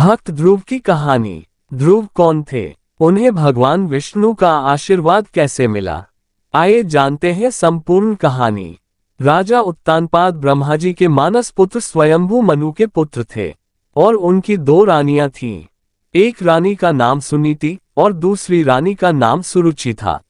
भक्त ध्रुव की कहानी। ध्रुव कौन थे? उन्हें भगवान विष्णु का आशीर्वाद कैसे मिला? आइए जानते हैं संपूर्ण कहानी। राजा उत्तानपाद ब्रह्मा जी के मानस पुत्र स्वयंभू मनु के पुत्र थे और उनकी दो रानियां थीं। एक रानी का नाम सुनीति और दूसरी रानी का नाम सुरुचि था।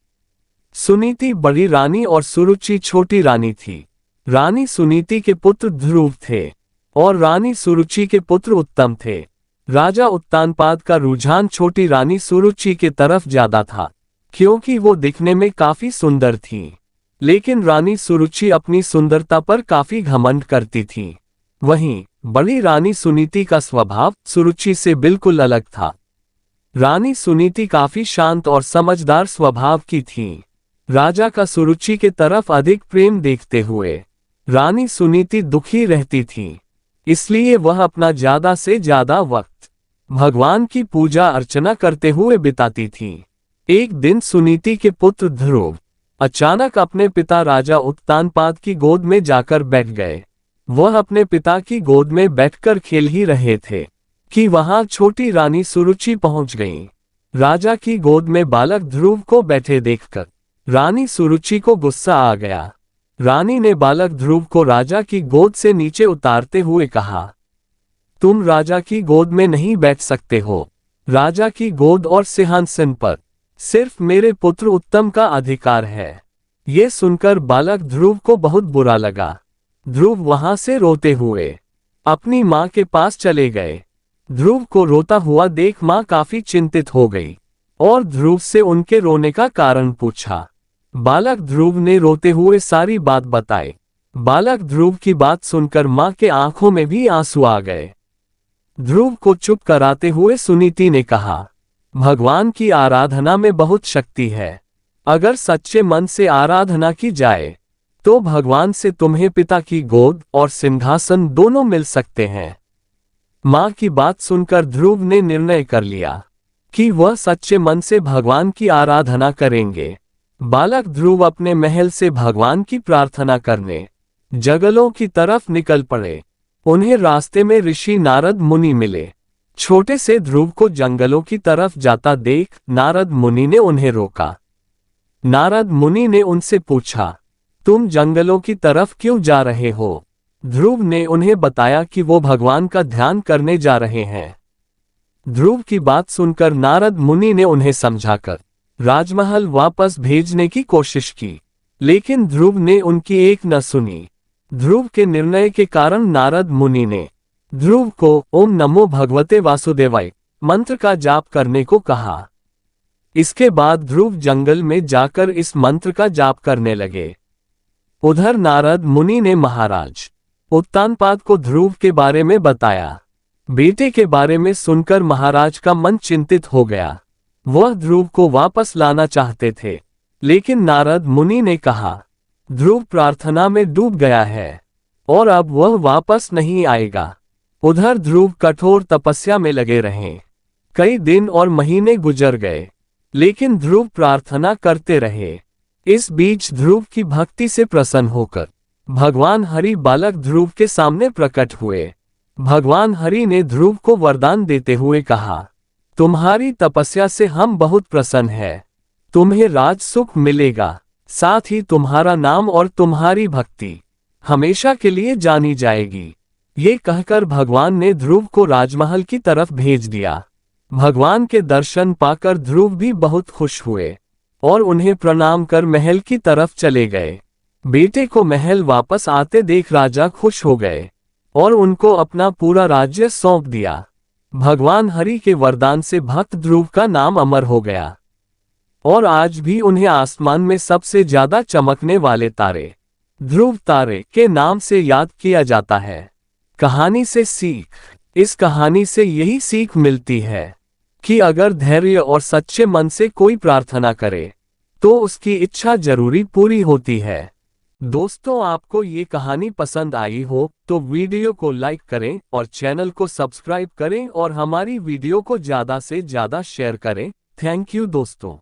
सुनीति बड़ी रानी और सुरुचि छोटी रानी थी। रानी सुनीति के पुत्र ध्रुव थे और रानी सुरुचि के पुत्र उत्तम थे। राजा उत्तानपाद का रुझान छोटी रानी सुरुचि के तरफ ज्यादा था, क्योंकि वो दिखने में काफी सुंदर थी। लेकिन रानी सुरुचि अपनी सुंदरता पर काफी घमंड करती थी। वहीं बड़ी रानी सुनीति का स्वभाव सुरुचि से बिल्कुल अलग था। रानी सुनीति काफी शांत और समझदार स्वभाव की थी। राजा का सुरुचि के तरफ अधिक प्रेम देखते हुए रानी सुनीति दुखी रहती थी, इसलिए वह अपना ज्यादा से ज्यादा वक्त भगवान की पूजा अर्चना करते हुए बिताती थी। एक दिन सुनीति के पुत्र ध्रुव अचानक अपने पिता राजा उत्तानपाद की गोद में जाकर बैठ गए। वह अपने पिता की गोद में बैठकर खेल ही रहे थे कि वहां छोटी रानी सुरुचि पहुंच गईं। राजा की गोद में बालक ध्रुव को बैठे देखकर रानी सुरुचि को गुस्सा आ गया। रानी ने बालक ध्रुव को राजा की गोद से नीचे उतारते हुए कहा, तुम राजा की गोद में नहीं बैठ सकते हो। राजा की गोद और सिंहासन पर सिर्फ मेरे पुत्र उत्तम का अधिकार है। ये सुनकर बालक ध्रुव को बहुत बुरा लगा। ध्रुव वहां से रोते हुए अपनी मां के पास चले गए। ध्रुव को रोता हुआ देख मां काफी चिंतित हो गई और ध्रुव से उनके रोने का कारण पूछा। बालक ध्रुव ने रोते हुए सारी बात बताई। बालक ध्रुव की बात सुनकर मां के आंखों में भी आंसू आ गए। ध्रुव को चुप कराते हुए सुनीति ने कहा, भगवान की आराधना में बहुत शक्ति है। अगर सच्चे मन से आराधना की जाए तो भगवान से तुम्हें पिता की गोद और सिंहासन दोनों मिल सकते हैं। मां की बात सुनकर ध्रुव ने निर्णय कर लिया कि वह सच्चे मन से भगवान की आराधना करेंगे। बालक ध्रुव अपने महल से भगवान की प्रार्थना करने जंगलों की तरफ निकल पड़े। उन्हें रास्ते में ऋषि नारद मुनि मिले। छोटे से ध्रुव को जंगलों की तरफ जाता देख नारद मुनि ने उन्हें रोका। नारद मुनि ने उनसे पूछा, तुम जंगलों की तरफ क्यों जा रहे हो? ध्रुव ने उन्हें बताया कि वो भगवान का ध्यान करने जा रहे हैं। ध्रुव की बात सुनकर नारद मुनि ने उन्हें समझाकर राजमहल वापस भेजने की कोशिश की, लेकिन ध्रुव ने उनकी एक न सुनी। ध्रुव के निर्णय के कारण नारद मुनि ने ध्रुव को ओम नमो भगवते वासुदेवाय मंत्र का जाप करने को कहा। इसके बाद ध्रुव जंगल में जाकर इस मंत्र का जाप करने लगे। उधर नारद मुनि ने महाराज उत्तानपाद को ध्रुव के बारे में बताया। बेटे के बारे में सुनकर महाराज का मन चिंतित हो गया। वह ध्रुव को वापस लाना चाहते थे, लेकिन नारद मुनि ने कहा, ध्रुव प्रार्थना में डूब गया है और अब वह वापस नहीं आएगा। उधर ध्रुव कठोर तपस्या में लगे रहे। कई दिन और महीने गुजर गए, लेकिन ध्रुव प्रार्थना करते रहे। इस बीच ध्रुव की भक्ति से प्रसन्न होकर भगवान हरि बालक ध्रुव के सामने प्रकट हुए। भगवान हरि ने ध्रुव को वरदान देते हुए कहा, तुम्हारी तपस्या से हम बहुत प्रसन्न हैं। तुम्हें राज सुख मिलेगा, साथ ही तुम्हारा नाम और तुम्हारी भक्ति हमेशा के लिए जानी जाएगी। ये कहकर भगवान ने ध्रुव को राजमहल की तरफ भेज दिया। भगवान के दर्शन पाकर ध्रुव भी बहुत खुश हुए और उन्हें प्रणाम कर महल की तरफ चले गए। बेटे को महल वापस आते देख राजा खुश हो गए और उनको अपना पूरा राज्य सौंप दिया। भगवान हरि के वरदान से भक्त ध्रुव का नाम अमर हो गया और आज भी उन्हें आसमान में सबसे ज्यादा चमकने वाले तारे ध्रुव तारे के नाम से याद किया जाता है। कहानी से सीख। इस कहानी से यही सीख मिलती है कि अगर धैर्य और सच्चे मन से कोई प्रार्थना करे तो उसकी इच्छा जरूरी पूरी होती है। दोस्तों, आपको ये कहानी पसंद आई हो तो वीडियो को लाइक करें और चैनल को सब्सक्राइब करें और हमारी वीडियो को ज्यादा से ज्यादा शेयर करें। थैंक यू दोस्तों।